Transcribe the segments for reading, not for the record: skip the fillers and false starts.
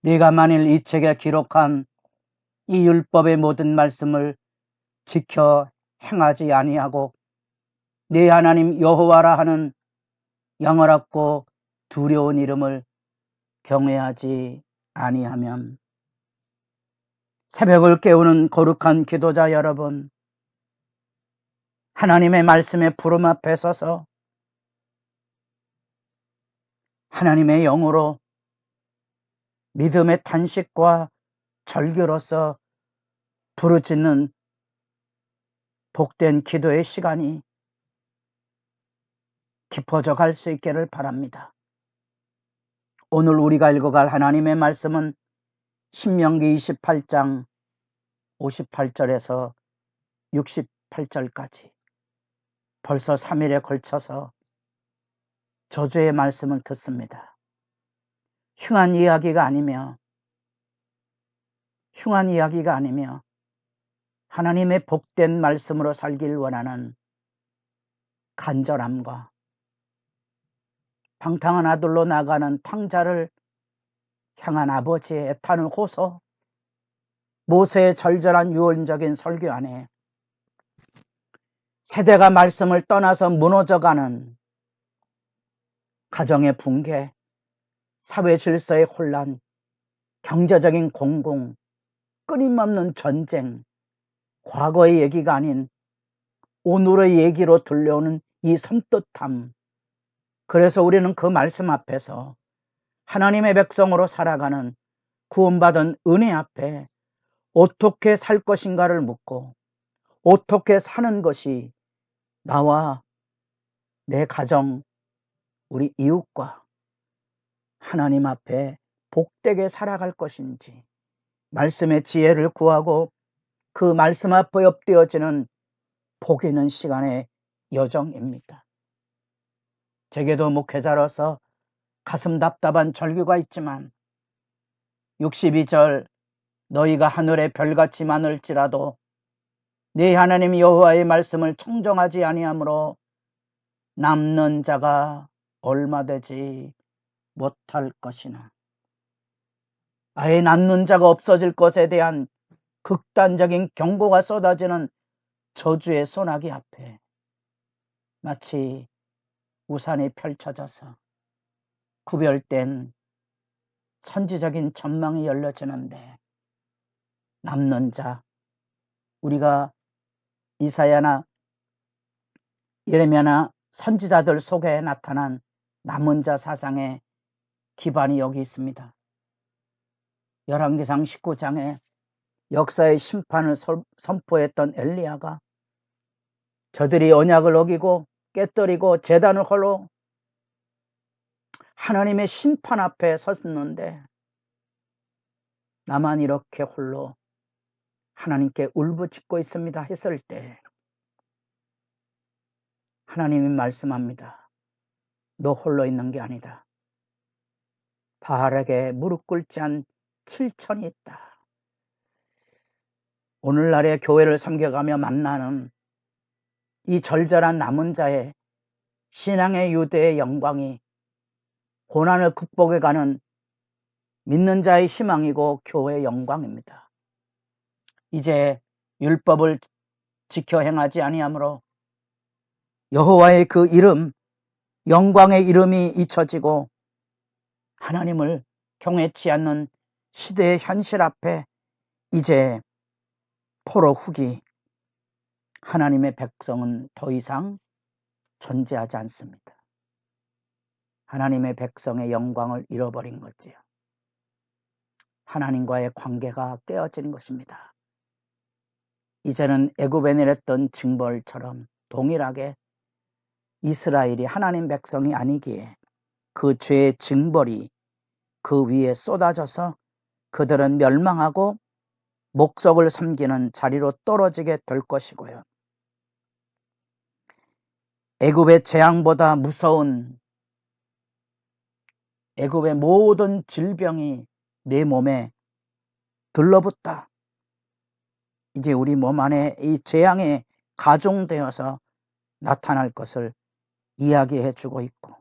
네가 만일 이 책에 기록한 이 율법의 모든 말씀을 지켜 행하지 아니하고 네 하나님 여호와라 하는 영원하고 두려운 이름을 경외하지 아니하면. 새벽을 깨우는 거룩한 기도자 여러분, 하나님의 말씀의 부름 앞에 서서 하나님의 영으로 믿음의 탄식과 절규로서 부르짖는 복된 기도의 시간이 깊어져 갈 수 있기를 바랍니다. 오늘 우리가 읽어갈 하나님의 말씀은 신명기 28장 58절에서 68절까지 벌써 3일에 걸쳐서 저주의 말씀을 듣습니다. 흉한 이야기가 아니며 하나님의 복된 말씀으로 살길 원하는 간절함과 방탕한 아들로 나가는 탕자를 향한 아버지의 애타는 호소, 모세의 절절한 유언적인 설교 안에 세대가 말씀을 떠나서 무너져가는 가정의 붕괴, 사회 질서의 혼란, 경제적인 공공, 끊임없는 전쟁, 과거의 얘기가 아닌 오늘의 얘기로 들려오는 이 섬뜩함. 그래서 우리는 그 말씀 앞에서 하나님의 백성으로 살아가는 구원받은 은혜 앞에 어떻게 살 것인가를 묻고, 어떻게 사는 것이 나와 내 가정, 우리 이웃과 하나님 앞에 복되게 살아갈 것인지 말씀의 지혜를 구하고 그 말씀 앞에 엎드려지는 복 있는 시간의 여정입니다. 제게도 목회자로서 가슴 답답한 절규가 있지만 62절 너희가 하늘의 별같이 많을지라도 네 하나님 여호와의 말씀을 청정하지 아니하므로 남는 자가 얼마 되지 못할 것이나. 아예 남는 자가 없어질 것에 대한 극단적인 경고가 쏟아지는 저주의 소나기 앞에 마치 우산이 펼쳐져서 구별된 선지적인 전망이 열려지는데, 남는 자, 우리가 이사야나 예레미야나 선지자들 속에 나타난 남은 자 사상의 기반이 여기 있습니다. 열왕기상 19장에 역사의 심판을 선포했던 엘리야가 저들이 언약을 어기고 깨뜨리고 제단을 홀로 하나님의 심판 앞에 섰는데 나만 이렇게 홀로 하나님께 울부짖고 있습니다 했을 때 하나님이 말씀합니다. 너 홀로 있는 게 아니다. 바알에게 무릎 꿇지 않은 7천이 있다. 오늘날의 교회를 섬겨가며 만나는 이 절절한 남은 자의 신앙의 유대의 영광이 고난을 극복해가는 믿는 자의 희망이고 교회의 영광입니다. 이제 율법을 지켜 행하지 아니하므로 여호와의 그 이름, 영광의 이름이 잊혀지고 하나님을 경외치 않는 시대의 현실 앞에 이제 포로 후기 하나님의 백성은 더 이상 존재하지 않습니다. 하나님의 백성의 영광을 잃어버린 거지요. 하나님과의 관계가 깨어진 것입니다. 이제는 애굽에 내렸던 징벌처럼 동일하게 이스라엘이 하나님 백성이 아니기에 그 죄의 징벌이 그 위에 쏟아져서 그들은 멸망하고 목석을 섬기는 자리로 떨어지게 될 것이고요. 애굽의 재앙보다 무서운 애굽의 모든 질병이 내 몸에 들러붙다. 이제 우리 몸 안에 이 재앙에 가중되어서 나타날 것을 이야기해 주고 있고,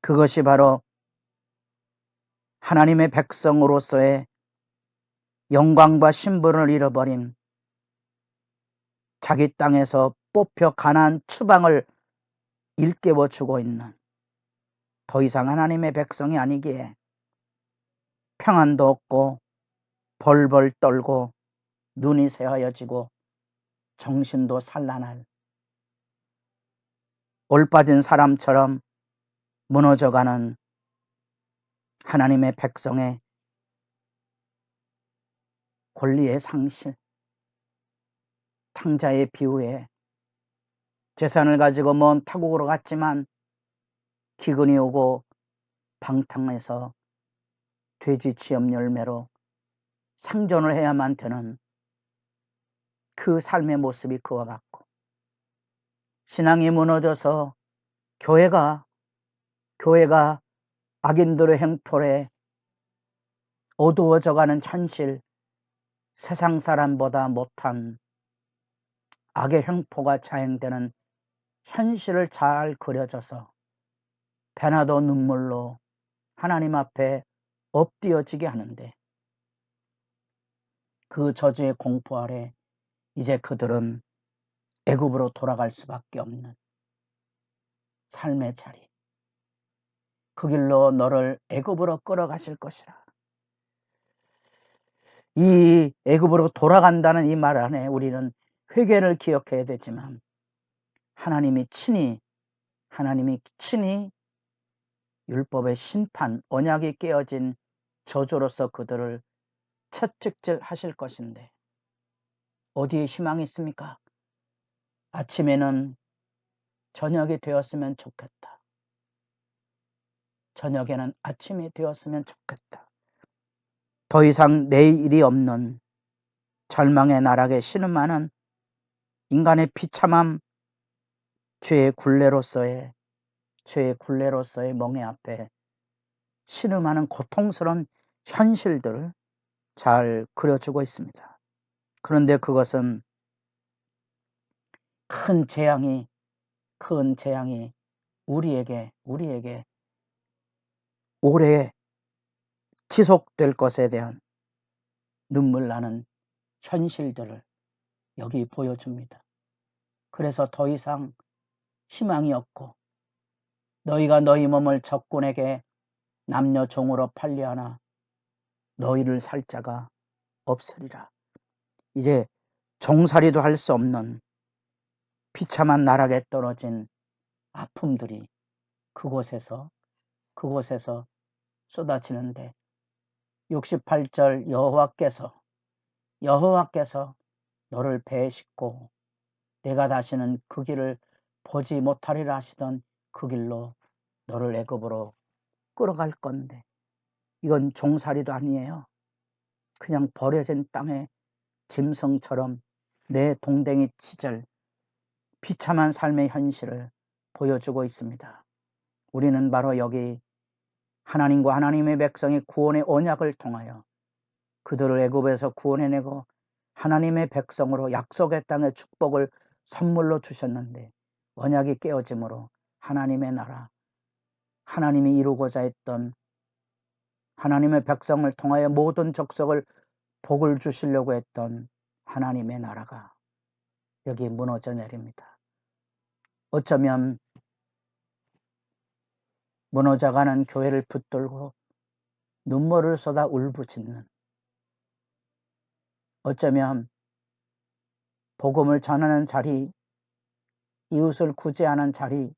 그것이 바로 하나님의 백성으로서의 영광과 신분을 잃어버린 자기 땅에서 뽑혀 가나안 추방을 일깨워 주고 있는 더 이상 하나님의 백성이 아니기에 평안도 없고 벌벌 떨고 눈이 새하여지고 정신도 산란할 올빠진 사람처럼 무너져가는 하나님의 백성의 권리의 상실, 탕자의 비유에 재산을 가지고 먼 타국으로 갔지만 기근이 오고 방탕해서 돼지 취업 열매로 생존을 해야만 되는 그 삶의 모습이 그와 같고, 신앙이 무너져서 교회가 악인들의 행포에 어두워져가는 현실, 세상 사람보다 못한 악의 횡포가 자행되는 현실을 잘 그려줘서 배나도 눈물로 하나님 앞에 엎드려지게 하는데, 그 저주의 공포 아래 이제 그들은 애굽으로 돌아갈 수밖에 없는 삶의 자리, 그 길로 너를 애굽으로 끌어가실 것이라. 이 애굽으로 돌아간다는 이 말 안에 우리는 회개를 기억해야 되지만, 하나님이 친히 율법의 심판, 언약이 깨어진 저주로서 그들을 채찍질 하실 것인데, 어디에 희망이 있습니까? 아침에는 저녁이 되었으면 좋겠다. 저녁에는 아침이 되었으면 좋겠다. 더 이상 내일이 없는 절망의 나락에 신음하는 인간의 비참함, 죄의 굴레로서의 멍에 앞에 신음하는 고통스러운 현실들을 잘 그려주고 있습니다. 그런데 그것은 큰 재앙이 우리에게 오래 지속될 것에 대한 눈물 나는 현실들을 여기 보여줍니다. 그래서 더 이상 희망이 없고, 너희가 너희 몸을 적군에게 남녀 종으로 팔려하나 너희를 살 자가 없으리라. 이제 종살이도 할 수 없는 비참한 나락에 떨어진 아픔들이 그곳에서 쏟아지는데, 68절 여호와께서 너를 배에 싣고 내가 다시는 그 길을 보지 못하리라 하시던 그 길로 너를 애굽으로 끌어갈 건데, 이건 종살이도 아니에요. 그냥 버려진 땅에 짐승처럼 내 동댕이 치절 비참한 삶의 현실을 보여주고 있습니다. 우리는 바로 여기 하나님과 하나님의 백성의 구원의 언약을 통하여 그들을 애굽에서 구원해내고 하나님의 백성으로 약속의 땅의 축복을 선물로 주셨는데, 언약이 깨어짐으로 하나님의 나라, 하나님이 이루고자 했던 하나님의 백성을 통하여 모든 족속을 복을 주시려고 했던 하나님의 나라가 여기 무너져 내립니다. 어쩌면 무너져가는 교회를 붙들고 눈물을 쏟아 울부짖는, 어쩌면 복음을 전하는 자리, 이웃을 구제하는 자리,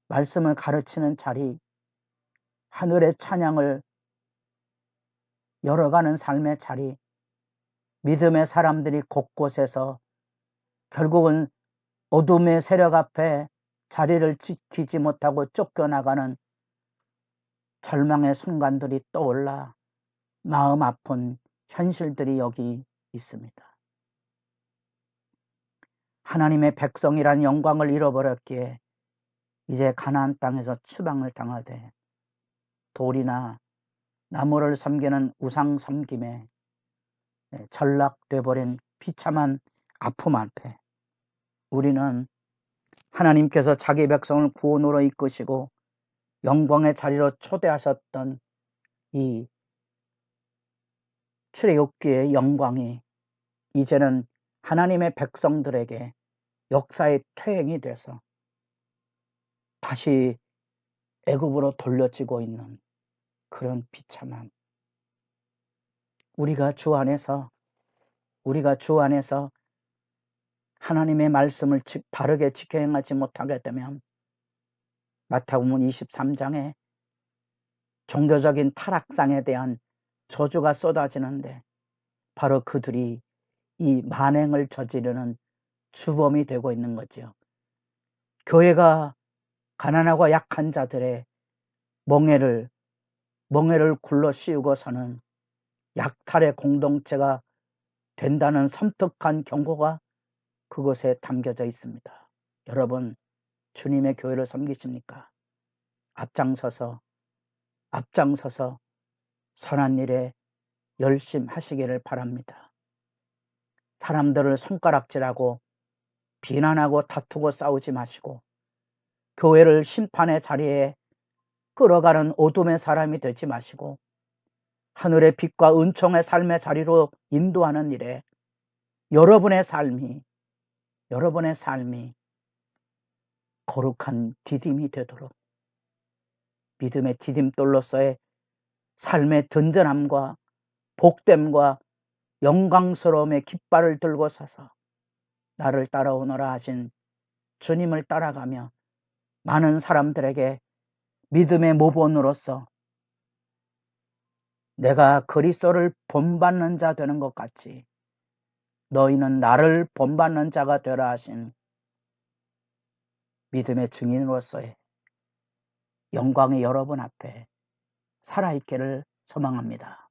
말씀을 가르치는 자리, 하늘의 찬양을 열어가는 삶의 자리, 믿음의 사람들이 곳곳에서 결국은 어둠의 세력 앞에 자리를 지키지 못하고 쫓겨나가는 절망의 순간들이 떠올라 마음 아픈 현실들이 여기 있습니다. 하나님의 백성이란 영광을 잃어버렸기에 이제 가나안 땅에서 추방을 당하되 돌이나 나무를 섬기는 우상 섬김에 전락돼버린 비참한 아픔 앞에 우리는 하나님께서 자기 백성을 구원으로 이끄시고 영광의 자리로 초대하셨던 이 출애굽기의 영광이 이제는 하나님의 백성들에게 역사의 퇴행이 돼서 다시 애굽으로 돌려지고 있는 그런 비참함. 우리가 주 안에서 하나님의 말씀을 바르게 지켜 행하지 못하게 되면 마태복음 23장에 종교적인 타락상에 대한 저주가 쏟아지는데 바로 그들이 이 만행을 저지르는 주범이 되고 있는 거죠. 교회가 가난하고 약한 자들의 멍에를 굴러 씌우고서는 약탈의 공동체가 된다는 섬뜩한 경고가 그곳에 담겨져 있습니다. 여러분, 주님의 교회를 섬기십니까? 앞장서서 선한 일에 열심하시기를 바랍니다. 사람들을 손가락질하고 비난하고 다투고 싸우지 마시고 교회를 심판의 자리에 끌어가는 어둠의 사람이 되지 마시고 하늘의 빛과 은총의 삶의 자리로 인도하는 일에 여러분의 삶이 거룩한 디딤이 되도록 믿음의 디딤돌로서의 삶의 든든함과 복됨과 영광스러움의 깃발을 들고 서서 나를 따라오너라 하신 주님을 따라가며 많은 사람들에게 믿음의 모본으로서 내가 그리스도를 본받는 자 되는 것 같이 너희는 나를 본받는 자가 되라 하신 믿음의 증인으로서의 영광의 여러분 앞에 살아있기를 소망합니다.